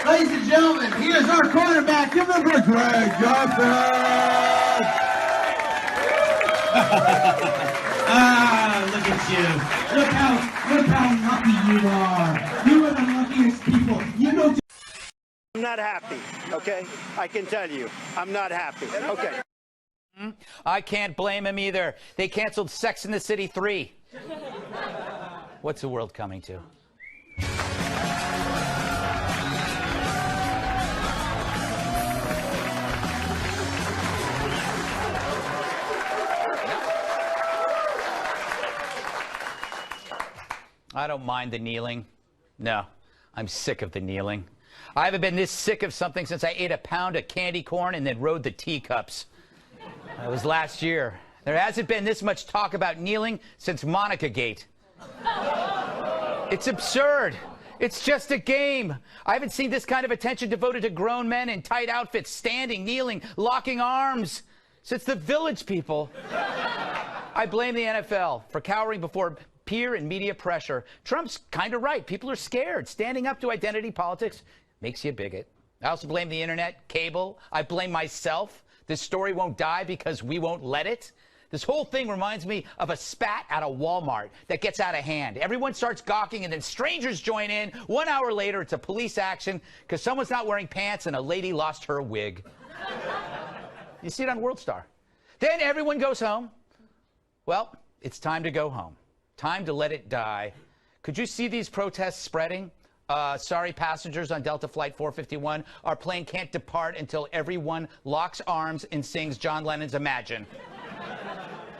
Ladies and gentlemen, here's our quarterback. Give them for Greg Gutfeld. Look at you. Look how lucky you are. You are the luckiest people. You know. I'm not happy, okay? I can tell you, I'm not happy, okay? I can't blame him either. They canceled Sex and the City 3. What's the world coming to? I don't mind the kneeling. No, I'm sick of the kneeling. I haven't been this sick of something since I ate a pound of candy corn and then rode the teacups. That was last year. There hasn't been this much talk about kneeling since Monica Gate. It's absurd. It's just a game. I haven't seen this kind of attention devoted to grown men in tight outfits, standing, kneeling, locking arms since the Village People. I blame the NFL for cowering before peer and media pressure. Trump's kind of right. People are scared. Standing up to identity politics makes you a bigot. I also blame the internet, cable. I blame myself. This story won't die because we won't let it. This whole thing reminds me of a spat at a Walmart that gets out of hand. Everyone starts gawking and then strangers join in. 1 hour later, it's a police action because someone's not wearing pants and a lady lost her wig. You see it on World Star. Then everyone goes home. Well, it's time to go home. Time to let it die. Could you see these protests spreading? Sorry, passengers on Delta Flight 451. Our plane can't depart until everyone locks arms and sings John Lennon's Imagine.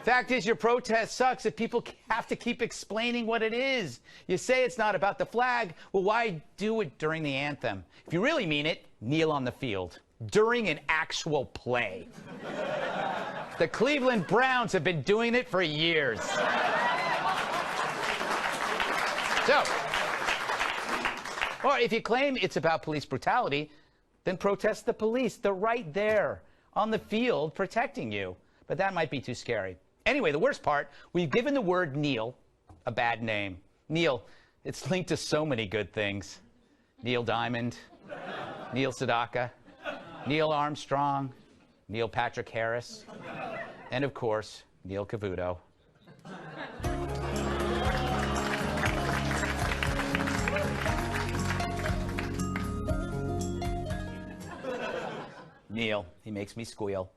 Fact is, your protest sucks if people have to keep explaining what it is. You say it's not about the flag. Well, why do it during the anthem? If you really mean it, kneel on the field during an actual play. The Cleveland Browns have been doing it for years. So, or if you claim it's about police brutality, then protest the police. They're right there on the field protecting you. But that might be too scary. Anyway, the worst part, we've given the word kneel a bad name. Neil, it's linked to so many good things. Neil Diamond, Neil Sedaka, Neil Armstrong, Neil Patrick Harris, and of course, Neil Cavuto. Neil, he makes me squeal.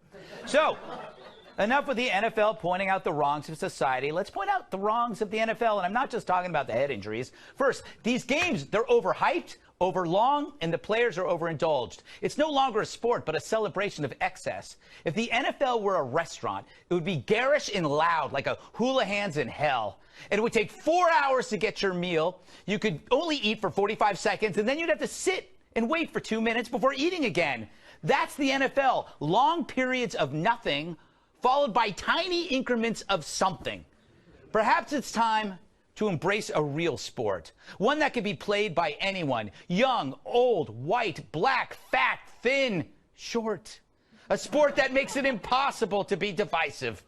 So, enough with the NFL pointing out the wrongs of society. Let's point out the wrongs of the NFL, and I'm not just talking about the head injuries. First, these games, they're overhyped, overlong, and the players are overindulged. It's no longer a sport, but a celebration of excess. If the NFL were a restaurant, it would be garish and loud, like a hula hands in hell. And it would take 4 hours to get your meal. You could only eat for 45 seconds, and then you'd have to sit and wait for 2 minutes before eating again. That's the NFL. Long periods of nothing, followed by tiny increments of something. Perhaps it's time to embrace a real sport, one that can be played by anyone, young, old, white, black, fat, thin, short. A sport that makes it impossible to be divisive.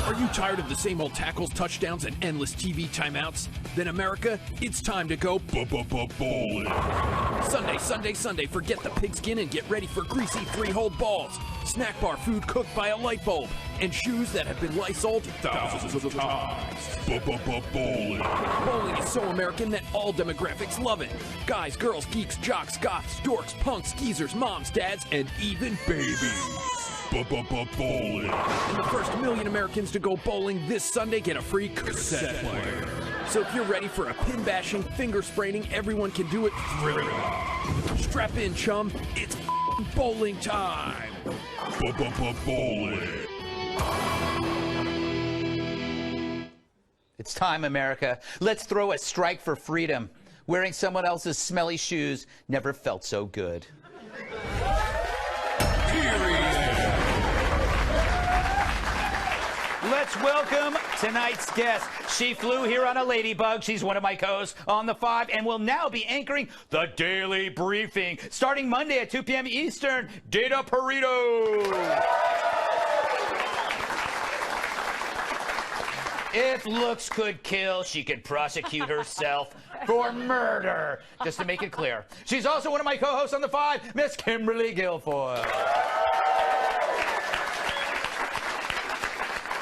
Are you tired of the same old tackles, touchdowns, and endless TV timeouts? Then America, it's time to go bowling. Sunday, forget the pigskin and get ready for greasy 3-hole balls, snack bar food cooked by a light bulb, and shoes that have been Lysoled thousands of times. Bowling. Bowling is so American that all demographics love it. Guys, girls, geeks, jocks, goths, dorks, punks, geezers, moms, dads, and even babies. Bowling. And the first 1 million Americans to go bowling this Sunday get a free cassette player. So if you're ready for a pin-bashing, finger-spraining, everyone can do it thrill. Strap in, chum. It's bowling time. Bowling. It's time, America. Let's throw a strike for freedom. Wearing someone else's smelly shoes never felt so good. Let's welcome tonight's guest. She flew here on a ladybug. She's one of my co-hosts on The Five and will now be anchoring the Daily Briefing. Starting Monday at 2 p.m. Eastern, Data Perino. If looks could kill, she could prosecute herself. for murder. Just to make it clear. She's also one of my co-hosts on The Five, Miss Kimberly Guilfoyle.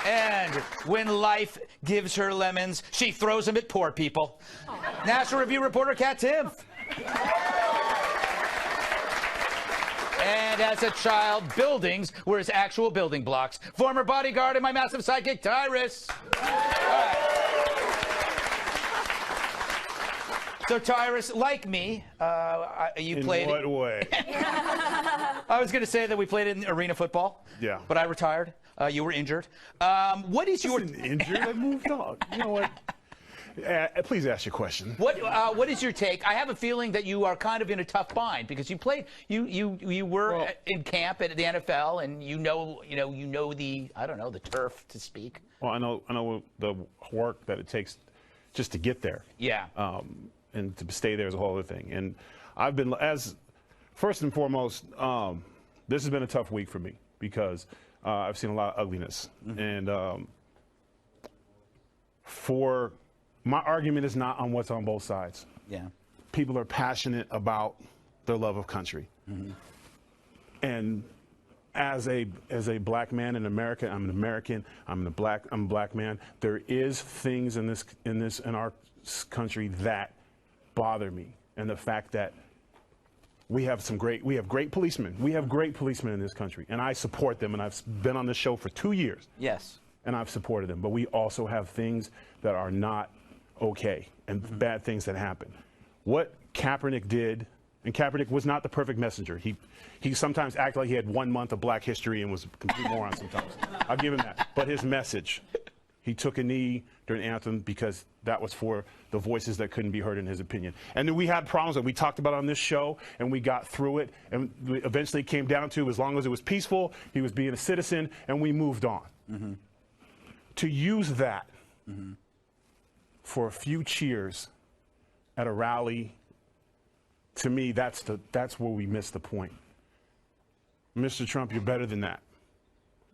And when life gives her lemons, she throws them at poor people. National Review reporter Katherine Timpf. And as a child, buildings were his actual building blocks. Former bodyguard and my massive sidekick, Tyrus. So, Tyrus, like me, you played... In what way? I was going to say that we played in arena football. Yeah. But I retired. You were injured. What is your... Injured? I moved on. You know what? Please ask your question. What is your take? I have a feeling that you are kind of in a tough bind because you played, you were in camp at the NFL, and you know the, I don't know, the turf to speak. Well, I know the work that it takes just to get there. Yeah. And to stay there is a whole other thing. And I've been, first and foremost, this has been a tough week for me because I've seen a lot of ugliness. Mm-hmm. And my argument is not on what's on both sides. Yeah. People are passionate about their love of country. Mm-hmm. And as a black man in America, I'm an American, I'm a black man. There is things in our country that bother me. And the fact that we have great policemen. We have great policemen in this country, and I support them, and I've been on this show for 2 years. Yes. And I've supported them. But we also have things that are not okay, and bad things that happen. What Kaepernick did, and Kaepernick was not the perfect messenger. He sometimes acted like he had 1 month of black history and was a complete moron sometimes. I'll give him that. But his message, he took a knee during Anthem because that was for the voices that couldn't be heard in his opinion. And then we had problems that we talked about on this show, and we got through it, and we eventually came down to, as long as it was peaceful, he was being a citizen, and we moved on. Mm-hmm. To use that for a few cheers at a rally, to me, that's where we missed the point. Mr. Trump, you're better than that.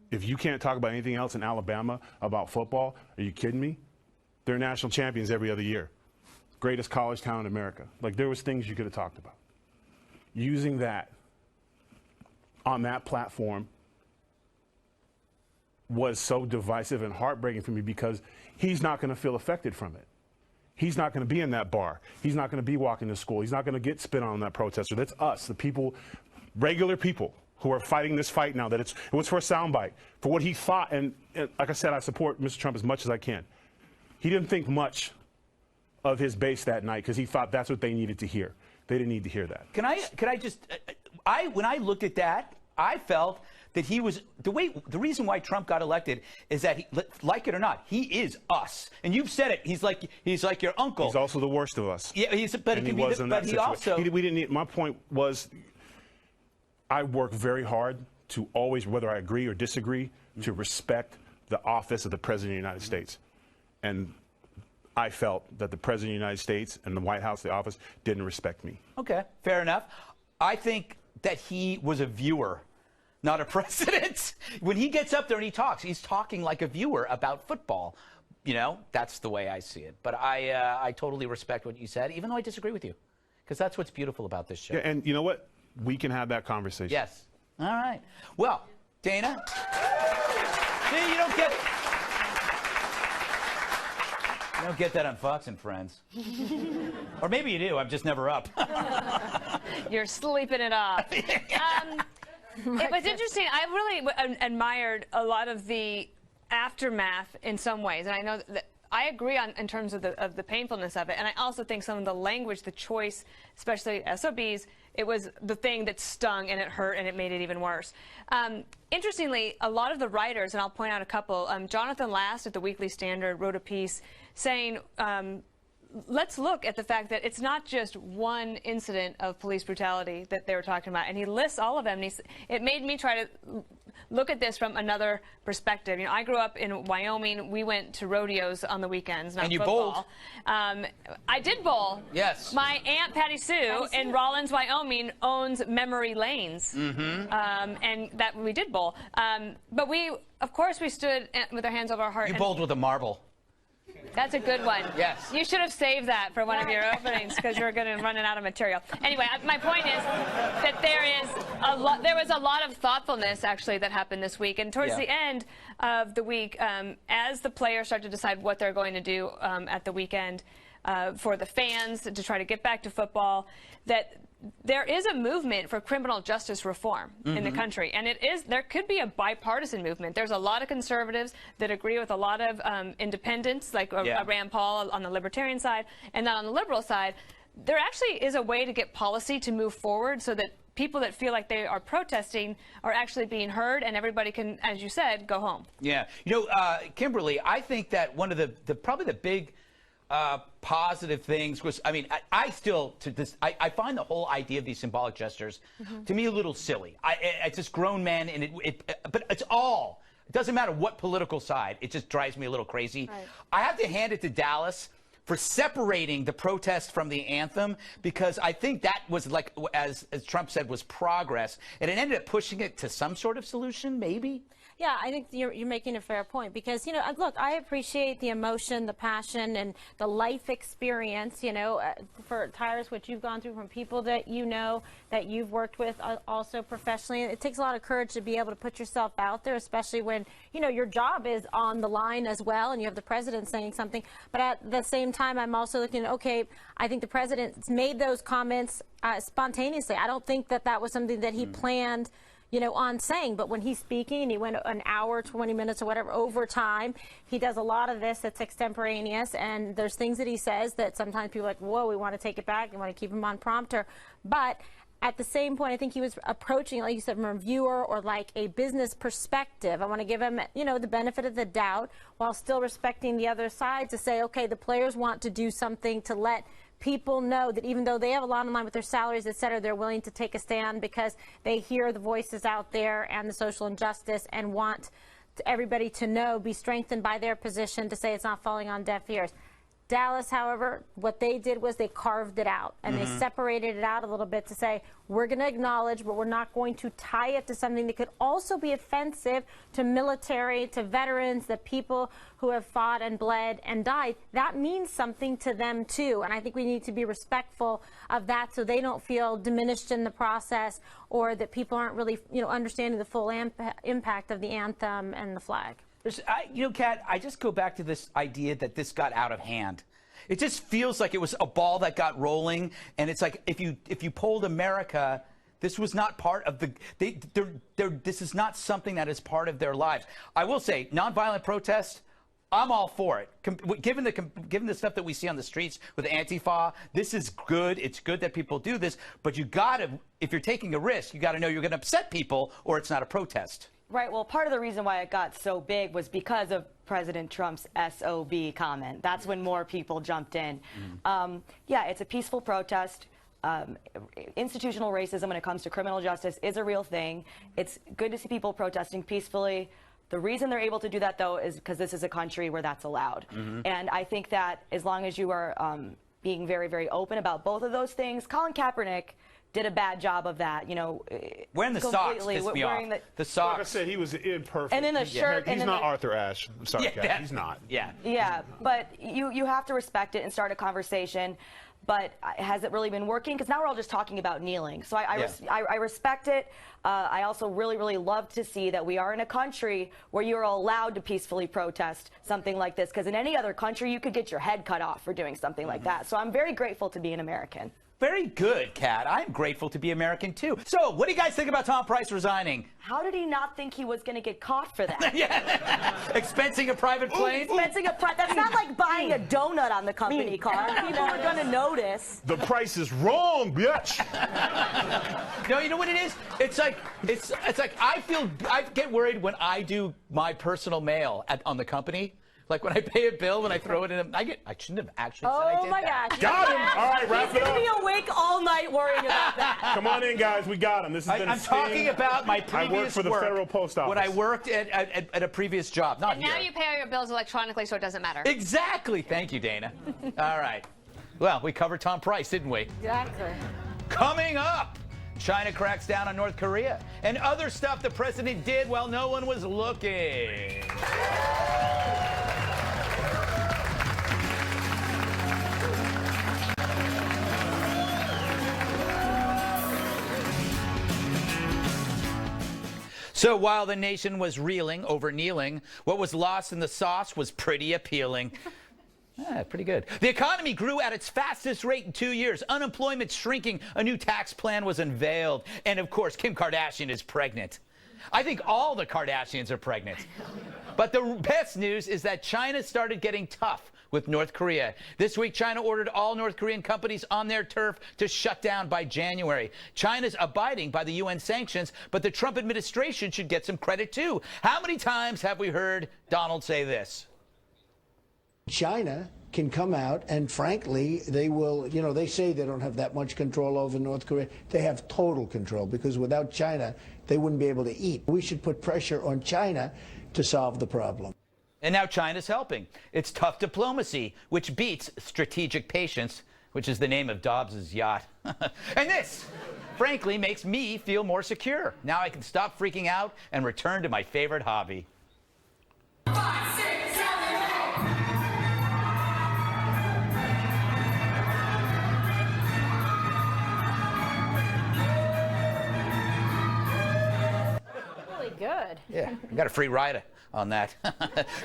If you can't talk about anything else in Alabama about football, are you kidding me? They're national champions every other year. Greatest college town in America. Like, there was things you could have talked about. Using that on that platform was so divisive and heartbreaking for me because he's not going to feel affected from it. He's not going to be in that bar. He's not going to be walking to school. He's not going to get spit on that protester. That's us, the people, regular people who are fighting this fight now. That it was for a soundbite, for what he thought. And like I said, I support Mr. Trump as much as I can. He didn't think much of his base that night because he thought that's what they needed to hear. They didn't need to hear that. Can I just, when I looked at that, I felt that he was, the reason why Trump got elected is that, like it or not, he is us. And you've said it. He's like your uncle. He's also the worst of us. Yeah, but and it can he was be, in but that he also. We didn't need, my point was, I work very hard to always, whether I agree or disagree, to respect the office of the President of the United States. And I felt that the President of the United States and the White House, the office, didn't respect me. Okay, fair enough. I think that he was a viewer, not a president. When he gets up there and he talks, he's talking like a viewer about football. You know, that's the way I see it. But I totally respect what you said, even though I disagree with you, because that's what's beautiful about this show. Yeah, and you know what? We can have that conversation. Yes. All right. Well, Dana, see, you don't get that on Fox and Friends. Or maybe you do. I'm just never up. You're sleeping it off. It was interesting. I really admired a lot of the aftermath in some ways, and I know that I agree in terms of the painfulness of it, and I also think some of the language, the choice, especially SOBs, it was the thing that stung and it hurt and it made it even worse. Interestingly, a lot of the writers, and I'll point out a couple, Jonathan Last at the Weekly Standard wrote a piece saying, let's look at the fact that it's not just one incident of police brutality that they were talking about, and he lists all of them. And it made me try to look at this from another perspective. You know, I grew up in Wyoming. We went to rodeos on the weekends, not and you football. bowled. I did bowl. Yes. My Aunt Patty Sue in Rawlins, Wyoming, owns Memory Lanes, and that we did bowl. But we, of course, we stood with our hands over our heart. You bowled with a marble. That's a good one. Yes. You should have saved that for one of your openings because you're going to running out of material. Anyway, my point is that there was a lot of thoughtfulness actually that happened this week, and towards the end of the week, as the players start to decide what they're going to do at the weekend for the fans to try to get back to football, that there is a movement for criminal justice reform in the country, and there could be a bipartisan movement. There's a lot of conservatives that agree with a lot of independents, like Rand Paul on the libertarian side, and then on the liberal side, there actually is a way to get policy to move forward so that people that feel like they are protesting are actually being heard, and everybody can, as you said, go home. Yeah. You know, Kimberly, I think that one of the probably the big positive things was, I mean, I still, I find the whole idea of these symbolic gestures, to me, a little silly. It's just grown men, and but it doesn't matter what political side, it just drives me a little crazy. Right. I have to hand it to Dallas for separating the protest from the anthem, because I think that was, like, as Trump said, was progress, and it ended up pushing it to some sort of solution, maybe. Yeah, I think you're making a fair point because, you know, look, I appreciate the emotion, the passion, and the life experience, you know, for Tyrus, what you've gone through from people that you know, that you've worked with also professionally. It takes a lot of courage to be able to put yourself out there, especially when, you know, your job is on the line as well and you have the president saying something. But at the same time, I'm also looking, okay, I think the president's made those comments spontaneously. I don't think that was something that he planned, you know, on saying, but when he's speaking and he went an hour, 20 minutes or whatever over time, he does a lot of this that's extemporaneous, and there's things that he says that sometimes people are like, whoa, we want to take it back, we want to keep him on prompter. But at the same point, I think he was approaching, like you said, from a viewer or like a business perspective. I want to give him, you know, the benefit of the doubt while still respecting the other side to say, okay, the players want to do something to let people know that even though they have a lot in line with their salaries, et cetera, they're willing to take a stand because they hear the voices out there and the social injustice and want everybody to know, be strengthened by their position to say it's not falling on deaf ears. Dallas, however, what they did was they carved it out and they separated it out a little bit to say, we're going to acknowledge, but we're not going to tie it to something that could also be offensive to military, to veterans, the people who have fought and bled and died. That means something to them, too. And I think we need to be respectful of that so they don't feel diminished in the process or that people aren't really, you know, understanding the full impact of the anthem and the flag. You know, Kat, I just go back to this idea that this got out of hand. It just feels like it was a ball that got rolling, and it's like if you polled America, this was not part of this is not something that is part of their lives. I will say, nonviolent protest, I'm all for it. Given the stuff that we see on the streets with Antifa, this is good. It's good that people do this, but you gotta, if you're taking a risk, you gotta know you're gonna upset people, or it's not a protest. Right. Well, part of the reason why it got so big was because of President Trump's SOB comment. That's when more people jumped in. Yeah, it's a peaceful protest. Institutional racism when it comes to criminal justice is a real thing. It's good to see people protesting peacefully. The reason they're able to do that, though, is because this is a country where that's allowed. And I think that as long as you are being very, very open about both of those things, Colin Kaepernick did a bad job of that, you know. Wearing the socks pissed me off. The socks. Like I said, he was imperfect. And then the shirt. He's not Arthur Ashe. I'm sorry, Kat. He's not. Yeah, but you have to respect it and start a conversation. But has it really been working? Because now we're all just talking about kneeling. So I respect it. I also really, really love to see that we are in a country where you're allowed to peacefully protest something like this. Because in any other country, you could get your head cut off for doing something like that. So I'm very grateful to be an American. Very good, Kat. I'm grateful to be American, too. So, what do you guys think about Tom Price resigning? How did he not think he was going to get caught for that? Expensing a private plane? Expensing a private... That's not like buying a donut on the company car. People are going to notice. The price is wrong, bitch. No, you know what it is? It's like I get worried when I do my personal mail on the company. Like when I pay a bill, when I throw it in, I shouldn't have actually said I did that. Oh my gosh. Got him. All right, wrap it up. He's going to be awake all night worrying about that. Come on in, guys. We got him. This has been I'm talking about my previous I worked for the Federal Post Office. When I worked at a previous job, not here. And now you pay all your bills electronically, so it doesn't matter. Exactly. Thank you, Dana. All right. Well, we covered Tom Price, didn't we? Exactly. Coming up, China cracks down on North Korea and other stuff the president did while no one was looking. So while the nation was reeling over kneeling, what was lost in the sauce was pretty appealing. Pretty good. The economy grew at its fastest rate in 2 years. Unemployment shrinking. A new tax plan was unveiled. And of course, Kim Kardashian is pregnant. I think all the Kardashians are pregnant. But the best news is that China started getting tough with North Korea. This week, China ordered all North Korean companies on their turf to shut down by January. China's abiding by the UN sanctions, but the Trump administration should get some credit too. How many times have we heard Donald say this? China can come out and frankly, they will, they say they don't have that much control over North Korea. They have total control because without China, they wouldn't be able to eat. We should put pressure on China to solve the problem. And now China's helping. It's tough diplomacy, which beats strategic patience, which is the name of Dobbs's yacht. And this, frankly, makes me feel more secure. Now I can stop freaking out and return to my favorite hobby. 5, 6, 7, 8. Good. Yeah, I got a free ride on that.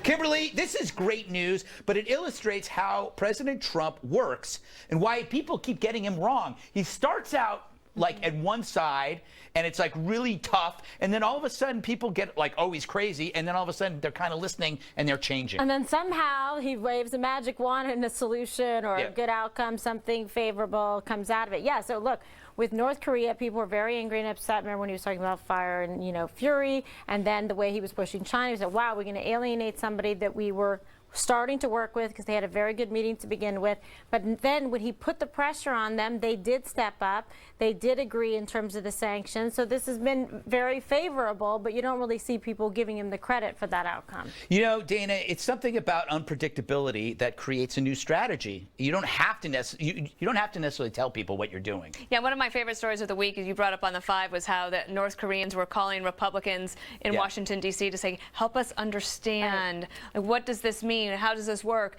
Kimberly, this is great news, but it illustrates how President Trump works and why people keep getting him wrong. He starts out like at one side, and it's like really tough, and then all of a sudden people get like, oh, he's crazy, and then all of a sudden they're kind of listening and they're changing. And then somehow he waves a magic wand and a solution or a good outcome, something favorable comes out of it. Yeah, so look, with North Korea, people were very angry and upset. Remember when he was talking about fire and, fury, and then the way he was pushing China, he said, wow, we're going to alienate somebody that we were starting to work with because they had a very good meeting to begin with. But then when he put the pressure on them, they did step up. They did agree in terms of the sanctions. So this has been very favorable, but you don't really see people giving him the credit for that outcome. Dana, it's something about unpredictability that creates a new strategy. You don't have to necessarily tell people what you're doing. Yeah, one of my favorite stories of the week, as you brought up on the 5, was how the North Koreans were calling Republicans in Washington, D.C. to say, help us understand. Like, what does this mean? How does this work?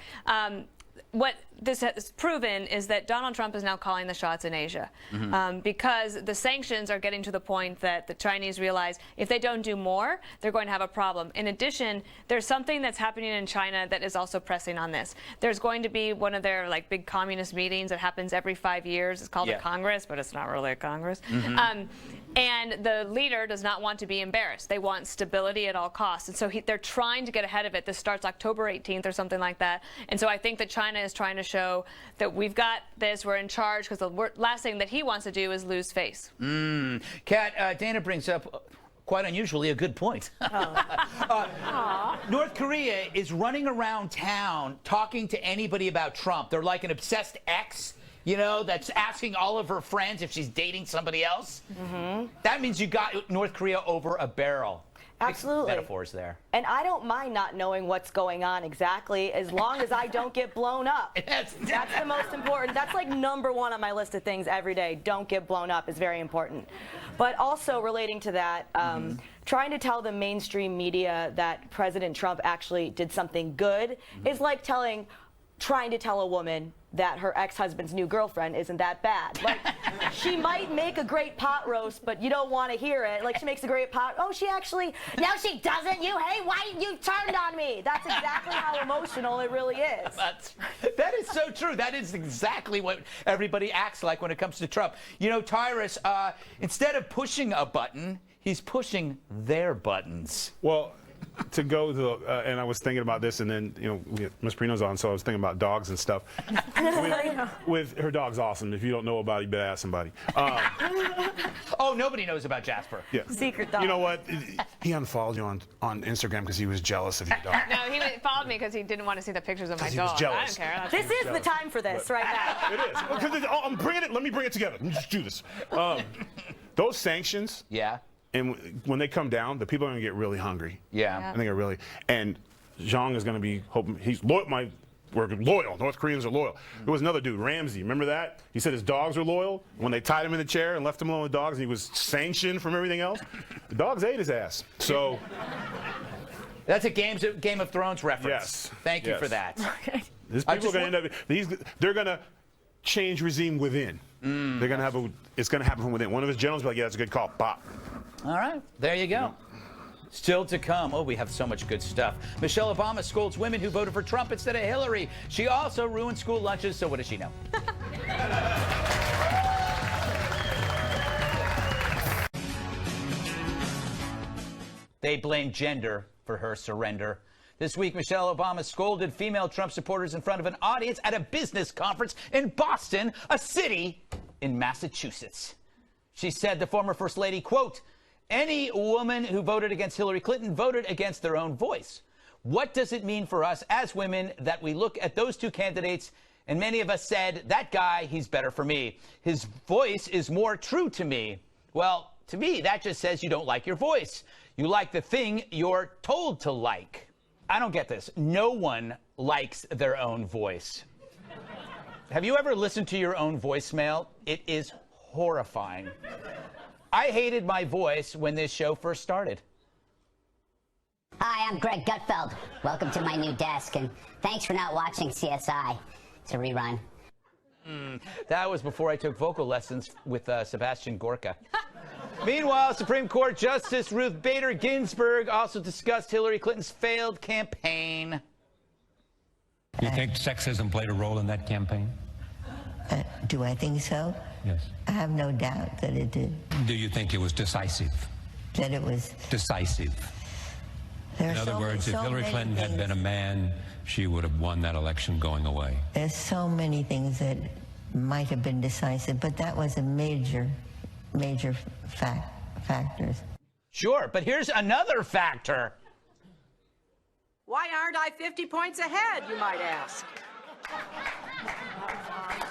What this has proven is that Donald Trump is now calling the shots in Asia because the sanctions are getting to the point that the Chinese realize if they don't do more, they're going to have a problem. In addition, there's something that's happening in China that is also pressing on this. There's going to be one of their big communist meetings that happens every 5 years. It's called a Congress, but it's not really a Congress. And the leader does not want to be embarrassed. They want stability at all costs. And so they're trying to get ahead of it. This starts October 18th or something like that. And so I think that China is trying to show that we've got this, we're in charge, because the last thing that he wants to do is lose face. Kat, Dana brings up quite unusually a good point. North Korea is running around town talking to anybody about Trump. They're like an obsessed ex, that's asking all of her friends if she's dating somebody else. That means you got North Korea over a barrel. Absolutely. Metaphors there. And I don't mind not knowing what's going on exactly as long as I don't get blown up. That's the most important. That's like #1 on my list of things every day. Don't get blown up is very important. But also relating to that, trying to tell the mainstream media that President Trump actually did something good is like trying to tell a woman that her ex-husband's new girlfriend isn't that bad. Like, she might make a great pot roast, but you don't want to hear it. Like, she makes a great pot. Oh, she actually, no, she doesn't. Hey, why you turned on me? That's exactly how emotional it really is. That is so true. That is exactly what everybody acts like when it comes to Trump. Tyrus, instead of pushing a button, he's pushing their buttons. Well, to go to, and I was thinking about this, and then, Miss Perino's on, so I was thinking about dogs and stuff. with her dog's awesome. If you don't know about it, you better ask somebody. Oh, nobody knows about Jasper. Yeah. Secret dog. You know what? He unfollowed you on Instagram because he was jealous of your dog. No, he followed me because he didn't want to see the pictures of my dog. He was jealous. I don't care. This is the time for this right now. It is. Because I'm bringing it. Let me bring it together. Let me just do this. Those sanctions. Yeah. And when they come down, the people are going to get really hungry. Yeah. I think and Zhang is going to be hoping he's loyal. We're loyal. North Koreans are loyal. There was another dude, Ramsey. Remember that? He said his dogs were loyal. When they tied him in the chair and left him alone with dogs, and he was sanctioned from everything else, the dogs ate his ass. So that's a Game of Thrones reference. Yes. Thank you for that. These people are going to end up. They're going to change regime within. They're going to have it's going to happen from within. One of his generals will be like, yeah, that's a good call. Pop. All right. There you go. Still to come. Oh, we have so much good stuff. Michelle Obama scolds women who voted for Trump instead of Hillary. She also ruined school lunches, so what does she know? They blame gender for her surrender. This week, Michelle Obama scolded female Trump supporters in front of an audience at a business conference in Boston, a city in Massachusetts. She said the former First Lady, quote, "Any woman who voted against Hillary Clinton voted against their own voice. What does it mean for us as women that we look at those two candidates and many of us said, that guy, he's better for me. His voice is more true to me." Well, to me, that just says you don't like your voice. You like the thing you're told to like. I don't get this. No one likes their own voice. Have you ever listened to your own voicemail? It is horrifying. I hated my voice when this show first started. Hi, I'm Greg Gutfeld. Welcome to my new desk, and thanks for not watching CSI. It's a rerun. That was before I took vocal lessons with Sebastian Gorka. Meanwhile, Supreme Court Justice Ruth Bader Ginsburg also discussed Hillary Clinton's failed campaign. You think sexism played a role in that campaign? Do I think so? Yes. I have no doubt that it did. Do you think it was decisive? That it was Decisive. There In are other so- words, if so Hillary many Clinton had things- been a man, she would have won that election going away. There's so many things that might have been decisive, but that was a major factors. Sure, but here's another factor. Why aren't I 50 points ahead, you might ask?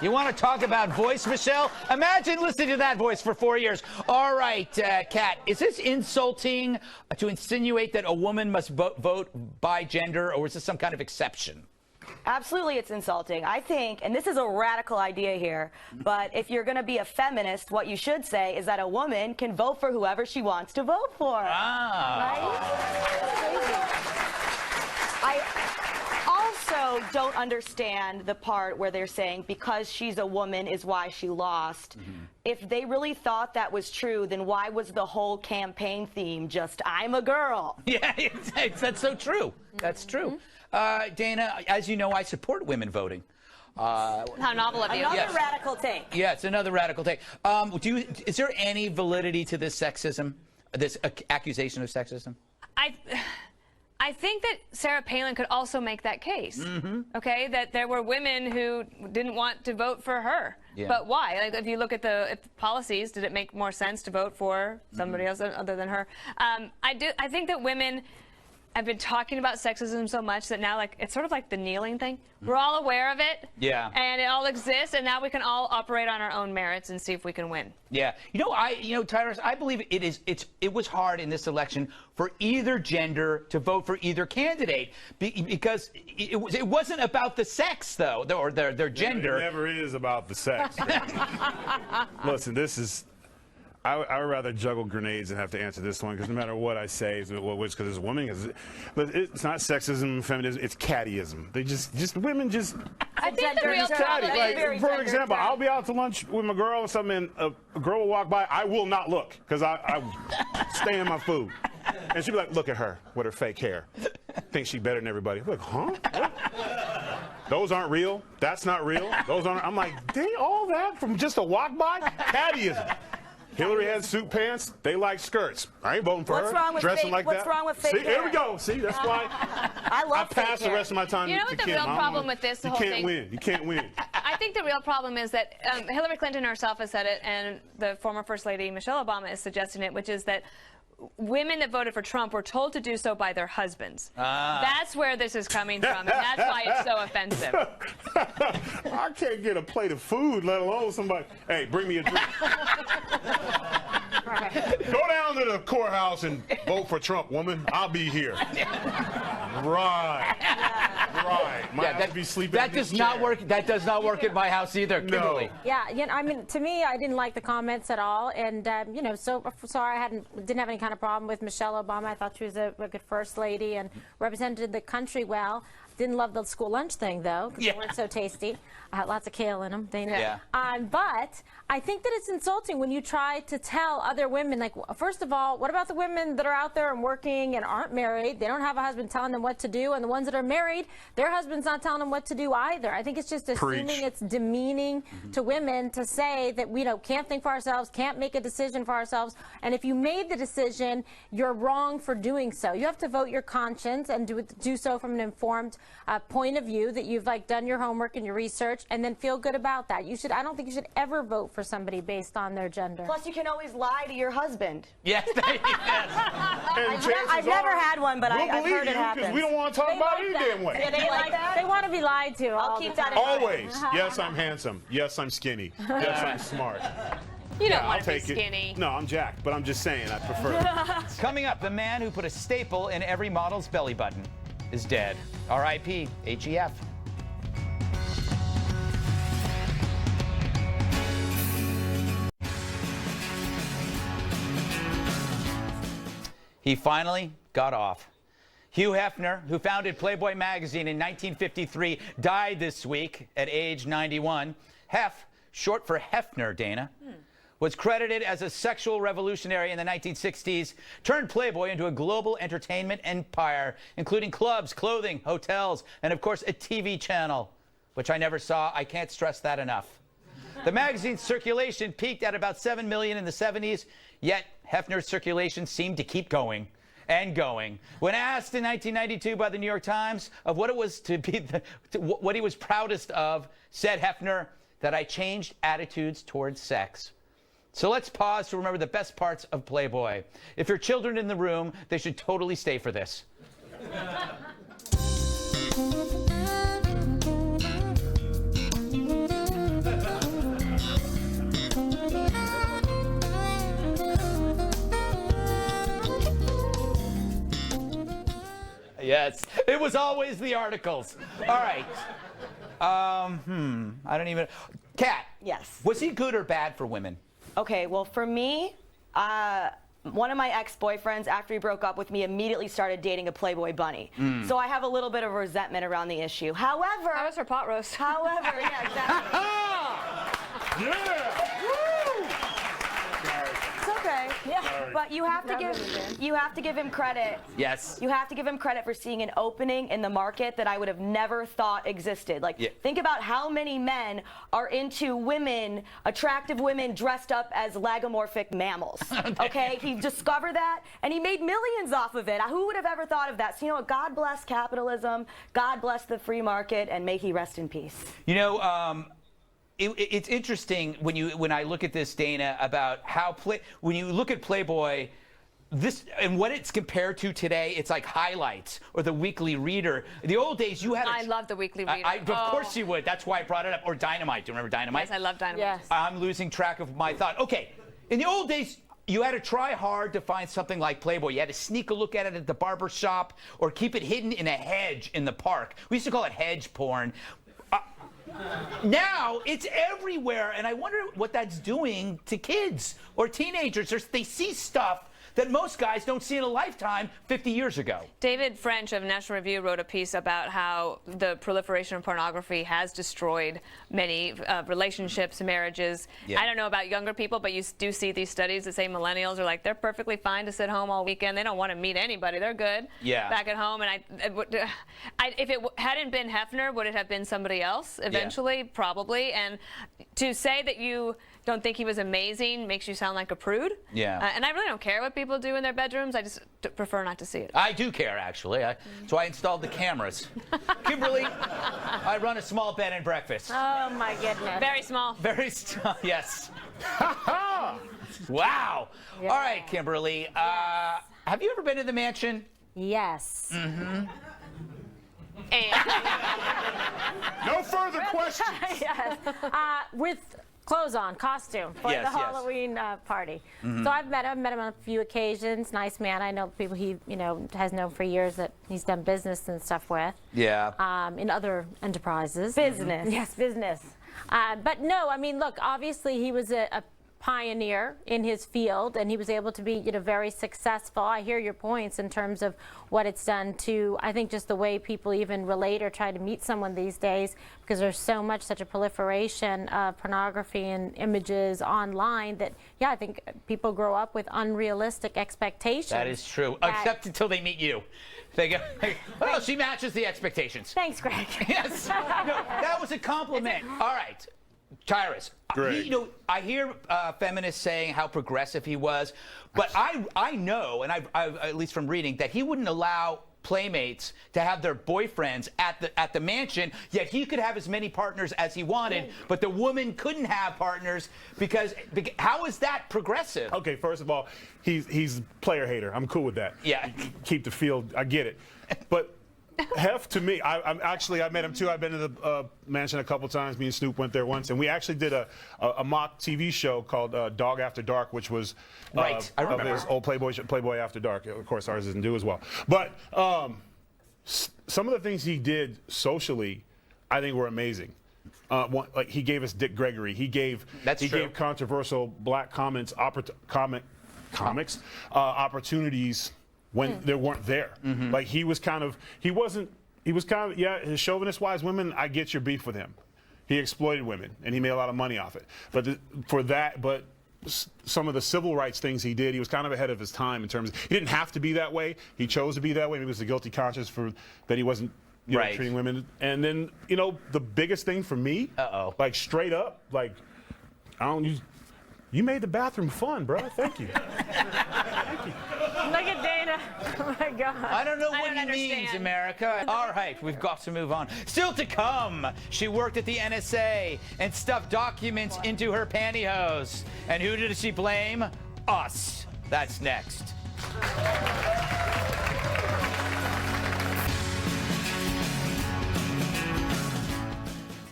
You want to talk about voice, Michelle? Imagine listening to that voice for 4 years. All right, Kat, is this insulting to insinuate that a woman must vote by gender, or is this some kind of exception? Absolutely, it's insulting. I think, and this is a radical idea here, but if you're going to be a feminist, what you should say is that a woman can vote for whoever she wants to vote for. Right? I also don't understand the part where they're saying because she's a woman is why she lost. If they really thought that was true, then why was the whole campaign theme just I'm a girl? Yeah, that's so true. That's true. Dana, as you know, I support women voting. How novel of you. Another radical take. Yeah, it's another radical take. Is there any validity to this sexism, this accusation of sexism? I think that Sarah Palin could also make that case, okay, that there were women who didn't want to vote for her. Yeah. But why? Like, if you look at the policies, did it make more sense to vote for somebody else other than her? I think that women have been talking about sexism so much that now, like, it's sort of like the kneeling thing. We're all aware of it. Yeah. And it all exists, and now we can all operate on our own merits and see if we can win. Yeah. Tyrus, I believe it was hard in this election for either gender to vote for either candidate because it wasn't about the sex, though, or their gender. It never is about the sex. Listen, this is... I would rather juggle grenades and have to answer this one because no matter what I say, because it's a woman, but it's not sexism, feminism, it's cattyism. They just women just. I think the real problem is for example, I'll be out to lunch with my girl or something, and a girl will walk by. I will not look because I stay in my food, and she'll be like, "Look at her with her fake hair. Thinks she better than everybody." I'm like, huh? What? Those aren't real. That's not real. Those aren't. I'm like, dang, all that from just a walk by? Cattyism. Hillary has suit pants. They like skirts. I ain't voting for her. What's wrong with dressing fake, like what's that. wrong with fake See, hair? here we go. See, that's why I pass the rest of my time You know to what the Kim. real problem with this whole thing? You can't win. I think the real problem is that Hillary Clinton herself has said it, and the former First Lady Michelle Obama is suggesting it, which is that women that voted for Trump were told to do so by their husbands. That's where this is coming from, and that's why it's so offensive. I can't get a plate of food, let alone somebody. Hey, bring me a drink. Go down to the courthouse and vote for Trump, woman. I'll be here. Right. Might have to be sleeping. That does not work. That does not work at my house either, Kimberly. No. Yeah, I mean, to me, I didn't like the comments at all, and so I didn't have any kind of problem with Michelle Obama. I thought she was a good first lady and represented the country well. Didn't love the school lunch thing though, because they weren't so tasty. I had lots of kale in them. But I think that it's insulting when you try to tell other women, like, first of all, what about the women that are out there and working and aren't married? They don't have a husband telling them what to do, and the ones that are married, their husband's not telling them what to do either. I think it's just assuming it's demeaning to women to say that we can't think for ourselves, can't make a decision for ourselves, and if you made the decision, you're wrong for doing so. You have to vote your conscience and do so from an informed point of view, that you've done your homework and your research, and then feel good about that. I don't think you should ever vote for somebody based on their gender. Plus, you can always lie to your husband. Yes, I've never had one, but I've heard it happen. Because we don't want to talk about it any damn way. Yeah, they want to be lied to. I'll keep that in mind. Always. Yes, I'm handsome. Yes, I'm skinny. Yes, I'm smart. You don't want I'll to be take skinny. it. No, I'm jacked, but I'm just saying I prefer it. Coming up, the man who put a staple in every model's belly button is dead. R.I.P. HEF. He finally got off. Hugh Hefner, who founded Playboy magazine in 1953, died this week at age 91. Hef, short for Hefner, Dana, was credited as a sexual revolutionary in the 1960s, turned Playboy into a global entertainment empire, including clubs, clothing, hotels, and of course a TV channel, which I never saw. I can't stress that enough. The magazine's circulation peaked at about 7 million in the 70s, yet Hefner's circulation seemed to keep going and going. When asked in 1992 by the New York Times of what it was to be, what he was proudest of, said Hefner, that I changed attitudes towards sex. So let's pause to remember the best parts of Playboy. If your children in the room, they should totally stay for this. Yes, it was always the articles. All right. I don't even. Kat. Yes. Was he good or bad for women? Okay, well, for me, one of my ex-boyfriends, after he broke up with me, immediately started dating a Playboy bunny. So I have a little bit of resentment around the issue. However, How was her pot roast? However, yeah, exactly. Yeah! It's okay. Yeah. But you have to give him credit. Yes. You have to give him credit for seeing an opening in the market that I would have never thought existed. Think about how many men are into women, attractive women dressed up as lagomorphic mammals. Okay? He discovered that and he made millions off of it. Who would have ever thought of that? So, you know what? God bless capitalism. God bless the free market, and may he rest in peace. You know, it's interesting when I look at this, Dana, about how when you look at Playboy, this and what it's compared to today, it's like Highlights or the Weekly Reader. In the old days, you had. I love the Weekly Reader. Of course you would. That's why I brought it up. Or Dynamite. Do you remember Dynamite? Yes, I love Dynamite. Yes. I'm losing track of my thought. Okay, in the old days, you had to try hard to find something like Playboy. You had to sneak a look at it at the barber shop or keep it hidden in a hedge in the park. We used to call it hedge porn. Now it's everywhere, and I wonder what that's doing to kids or teenagers. They see stuff that most guys don't see in a lifetime 50 years ago. David French of National Review wrote a piece about how the proliferation of pornography has destroyed many relationships, marriages. Yeah. I don't know about younger people, but you do see these studies that say millennials are like, they're perfectly fine to sit home all weekend. They don't want to meet anybody. They're good back at home. And if it hadn't been Hefner, would it have been somebody else eventually? Yeah. Probably. And to say that you don't think he was amazing makes you sound like a prude. Yeah. And I really don't care what people do in their bedrooms. I just prefer not to see it. I do care, actually. So I installed the cameras. Kimberly, I run a small bed and breakfast. Oh, my goodness. Very small. Very small, yes. Wow. Yeah. All right, Kimberly. Yes. Have you ever been to the mansion? Yes. Mm-hmm. And No further questions. Yes. With clothes on, costume for the Halloween party. Mm-hmm. So I've met him on a few occasions. Nice man. I know people he has known for years that he's done business and stuff with. Yeah. In other enterprises. Business. Yes, business. But no, I mean, look, obviously he was a pioneer in his field, and he was able to be, you know, very successful. I hear your points in terms of what it's done to, I think, just the way people even relate or try to meet someone these days, because there's such a proliferation of pornography and images online that, yeah, I think people grow up with unrealistic expectations. That is true, except until they meet you. They go, well, she matches the expectations. Thanks, Greg. Yes. No, that was a compliment. All right. Tyrus, you know, I hear feminists saying how progressive he was, but I know, and I've at least from reading, that he wouldn't allow playmates to have their boyfriends at the mansion, yet he could have as many partners as he wanted, but the woman couldn't have partners because how is that progressive? Okay, first of all, he's player hater. I'm cool with that. Yeah. Keep the field. I get it. But Hef, to me, I met him too. I've been to the mansion a couple times. Me and Snoop went there once, and we actually did a mock TV show called Dog After Dark, which was right. I remember. Of his old Playboy After Dark. Of course, ours doesn't do as well. But some of the things he did socially, I think, were amazing. Like he gave us Dick Gregory. He gave controversial black comics opportunities when they weren't there. Like he was kind of his chauvinist wise women, I get your beef with him. He exploited women and he made a lot of money off it. But some of the civil rights things he did, he was kind of ahead of his time in terms of, he didn't have to be that way. He chose to be that way. Maybe it was the guilty conscience for that he wasn't treating women. And then, you know, the biggest thing for me, like straight up, like, you made the bathroom fun, bro. Thank you. Thank you. Look at Dana. Oh my God. I don't know what he means, America. All right, we've got to move on. Still to come, she worked at the NSA and stuffed documents into her pantyhose. And who did she blame? Us. That's next.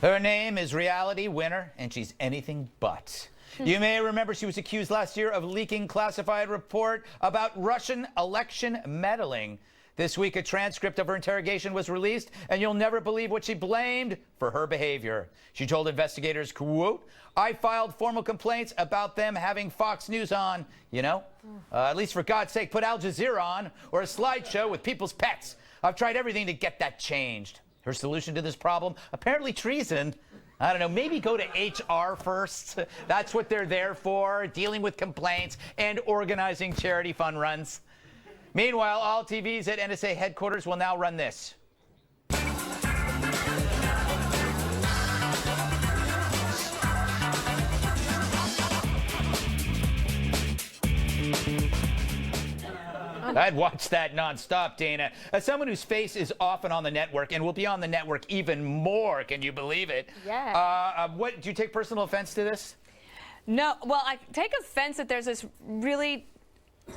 Her name is Reality Winner, and she's anything but. You may remember she was accused last year of leaking classified report about Russian election meddling. This week, a transcript of her interrogation was released, and you'll never believe what she blamed for her behavior. She told investigators, quote, I filed formal complaints about them having Fox News on, you know? At least for God's sake, put Al Jazeera on, or a slideshow with people's pets. I've tried everything to get that changed. Her solution to this problem, apparently treason. I don't know, maybe go to HR first. That's what they're there for, dealing with complaints and organizing charity fund runs. Meanwhile, all TVs at NSA headquarters will now run this. I'd watch that nonstop, Dana. As someone whose face is often on the network and will be on the network even more, can you believe it? Yeah. What, do you take personal offense to this? No. Well, I take offense that there's this really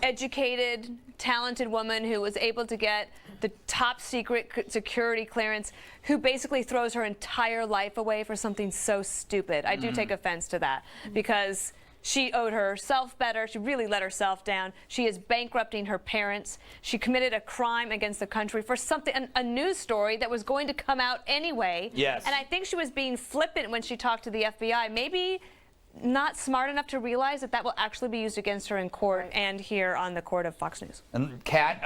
educated, talented woman who was able to get the top secret security clearance, who basically throws her entire life away for something so stupid. I do take offense to that because she owed herself better. She really let herself down. She is bankrupting her parents. She committed a crime against the country for something, a news story that was going to come out anyway. Yes. And I think she was being flippant when she talked to the FBI. Maybe not smart enough to realize that that will actually be used against her in court and here on the court of Fox News. And Kat,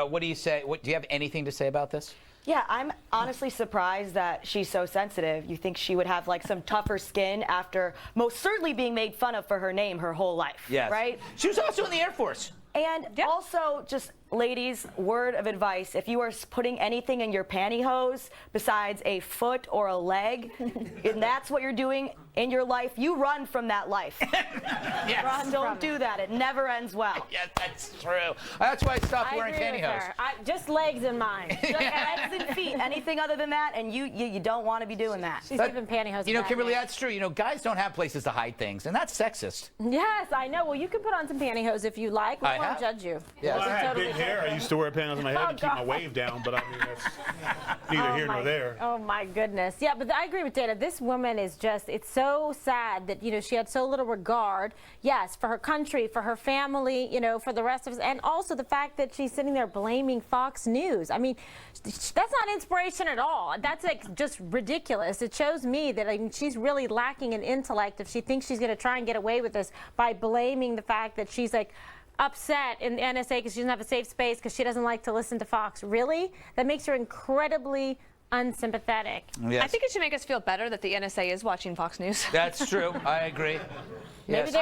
what do you say? Do you have anything to say about this? Yeah, I'm honestly surprised that she's so sensitive. You think she would have like some tougher skin after most certainly being made fun of for her name her whole life, right? She was also in the Air Force. And also, just ladies, word of advice, if you are putting anything in your pantyhose besides a foot or a leg, and that's what you're doing in your life, you run from that life. Yes. Don't do that. It never ends well. Yes, that's true. That's why I stopped wearing pantyhose. Just legs in mine. Just legs and feet. Anything other than that, and you don't want to be doing that. She's even pantyhose. You know, Kimberly, that's true. You know, guys don't have places to hide things, and that's sexist. Yes, I know. Well, you can put on some pantyhose if you like. I won't judge you. Yeah. Well, I had Totally big hair. I used to wear pants on my head to keep my wave down, but I mean, that's neither here nor there. Oh my goodness. Yeah, but I agree with Dana. This woman is just, it's so sad that, you know, she had so little regard, yes, for her country, for her family, you know, for the rest of us, and also the fact that she's sitting there blaming Fox News. I mean, that's not inspiration at all. That's like just ridiculous. It shows me that, I mean, she's really lacking in intellect if she thinks she's going to try and get away with this by blaming the fact that she's like upset in the NSA because she doesn't have a safe space because she doesn't like to listen to Fox. Really? That makes her incredibly unsympathetic. Yes. I think it should make us feel better that the NSA is watching Fox News. That's true. I agree. Maybe Yes.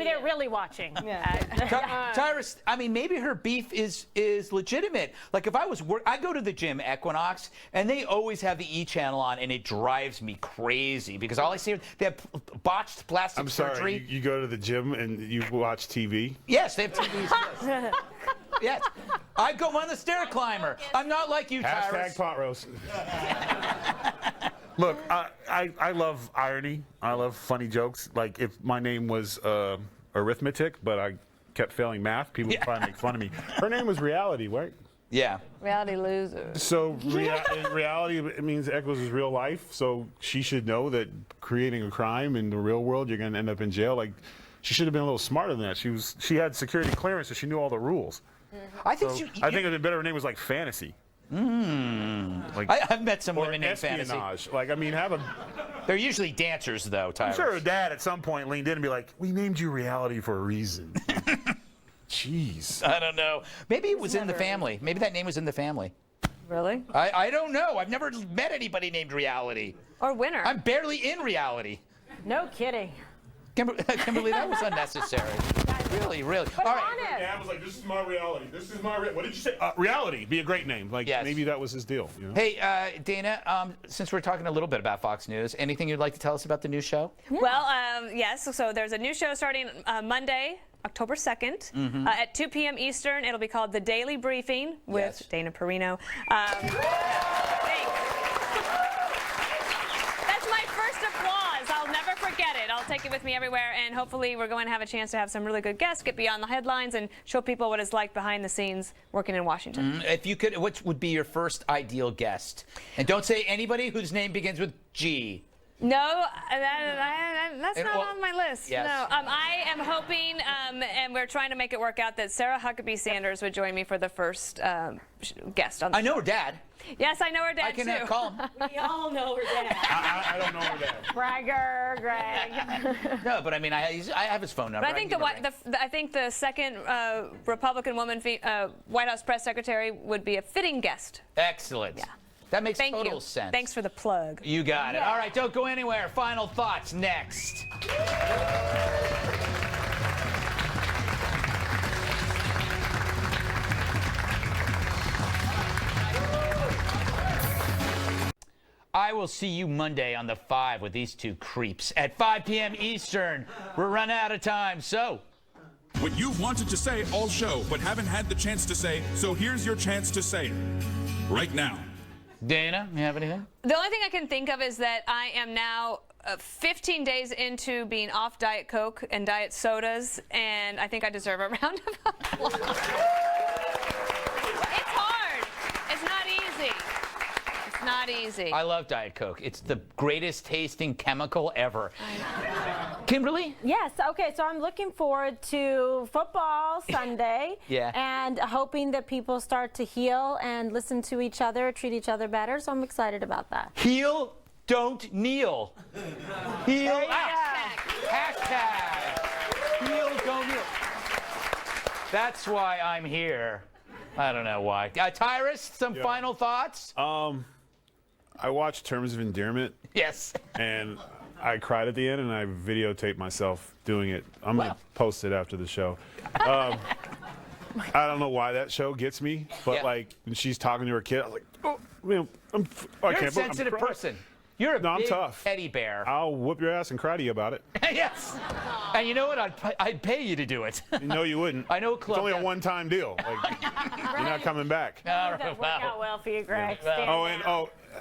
they're really watching. Tyrus, I mean, maybe her beef is legitimate. Like if I was I go to the gym, Equinox, and they always have the E channel on, and it drives me crazy because all I see they have botched plastic surgery. I'm sorry, you go to the gym and you watch TV? Yes, they have TVs. Yes. Yes. I go on the stair climber. I'm not like you, Tyrus. Hashtag pot roast. Look, I love irony. I love funny jokes. Like if my name was arithmetic, but I kept failing math, people would probably make fun of me. Her name was Reality, right? Yeah. Reality loser. So in reality, it means Echoes is real life. So she should know that creating a crime in the real world, you're going to end up in jail. Like she should have been a little smarter than that. She had security clearance, so she knew all the rules. I think I think it would be better. Her name was like Fantasy. Like, I've met some women named Fantasy. Like, I mean, They're usually dancers, though, Tyrus. I'm sure her dad at some point leaned in and be like, "We named you Reality for a reason." Jeez. I don't know. Maybe it was in the family. Maybe that name was in the family. Really? I don't know. I've never met anybody named Reality. Or Winner. I'm barely in reality. No kidding. Kimberly, that was unnecessary. Really, really. All right. Her dad was like, "This is my reality. This is my what did you say? Reality. Be a great name." Like maybe that was his deal. You know? Hey, Dana. Since we're talking a little bit about Fox News, anything you'd like to tell us about the new show? Yeah. Well, yes. So there's a new show starting Monday, October 2nd, at 2 p.m. Eastern. It'll be called The Daily Briefing with Dana Perino. Thanks. That's my first applause. I'll never forget it. I'll take it with me everywhere, and hopefully we're going to have a chance to have some really good guests, get beyond the headlines, and show people what it's like behind the scenes working in Washington. If you could, what would be your first ideal guest? And don't say anybody whose name begins with G. No, that's not on my list. Yes. No, I am hoping, and we're trying to make it work out, that Sarah Huckabee Sanders would join me for the first guest on the show. I know her dad. Yes, I know her dad, I can call him. We all know her dad. I don't know her dad. Bragger, Greg. No, but I mean, I have his phone number. But I think the second Republican woman White House press secretary would be a fitting guest. Excellent. Yeah. That makes total sense. Thanks for the plug. You got it. All right, don't go anywhere. Final thoughts next. I will see you Monday on the 5 with these two creeps at 5 p.m. Eastern. We're running out of time, so. What you've wanted to say all show, but haven't had the chance to say, so here's your chance to say it. Right now. Dana, you have anything? The only thing I can think of is that I am now 15 days into being off Diet Coke and diet sodas, and I think I deserve a round of applause. It's hard. It's not easy. It's not easy. I love Diet Coke. It's the greatest tasting chemical ever. Kimberly? Yes, okay, so I'm looking forward to football Sunday. Yeah. And hoping that people start to heal and listen to each other, treat each other better, so I'm excited about that. Heal, don't kneel. Heal out. Hashtag. Heal, don't kneel. That's why I'm here. I don't know why. Tyrus, some final thoughts? I watched Terms of Endearment. Yes. And I cried at the end, and I videotaped myself doing it. I'm going to post it after the show. I don't know why that show gets me, but like when she's talking to her kid, I was like, oh, man, You're a sensitive person. You're a big I'm tough. teddy bear. I'll whoop your ass and cry to you about it. Yes. And you know what? I'd pay you to do it. No, you wouldn't. I know a club. It's only a one-time deal. Like, you're not coming back. All right, That work out well for you, Greg.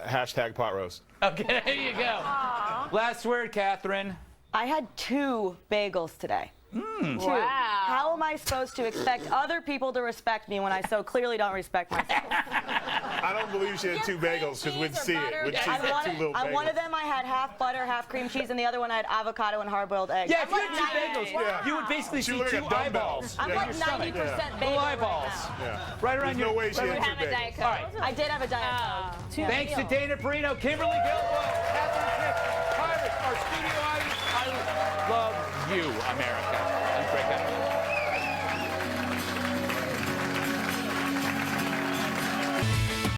Hashtag pot roast. Okay, there you go. Aww. Last word, Katherine. I had 2 bagels today. Two, how am I supposed to expect other people to respect me when I so clearly don't respect myself? I don't believe she had 2 bagels because we'd see it. We'd see On two little bagels. one of them, I had half butter, half cream cheese, and the other one I had avocado and hard-boiled eggs. Yeah, if you had 2 bagels, you would basically see 2 eyeballs. I'm like 90% bagel Little eyeballs. Right around There's your... no way she had 2 bagels. All right. I did have a Diet Coke. Thanks to Dana Perino, Kimberly Guilfoyle, Katherine Timpf, Tyrus, our studio audience. I love you, America. I'm Greg Gutfeld.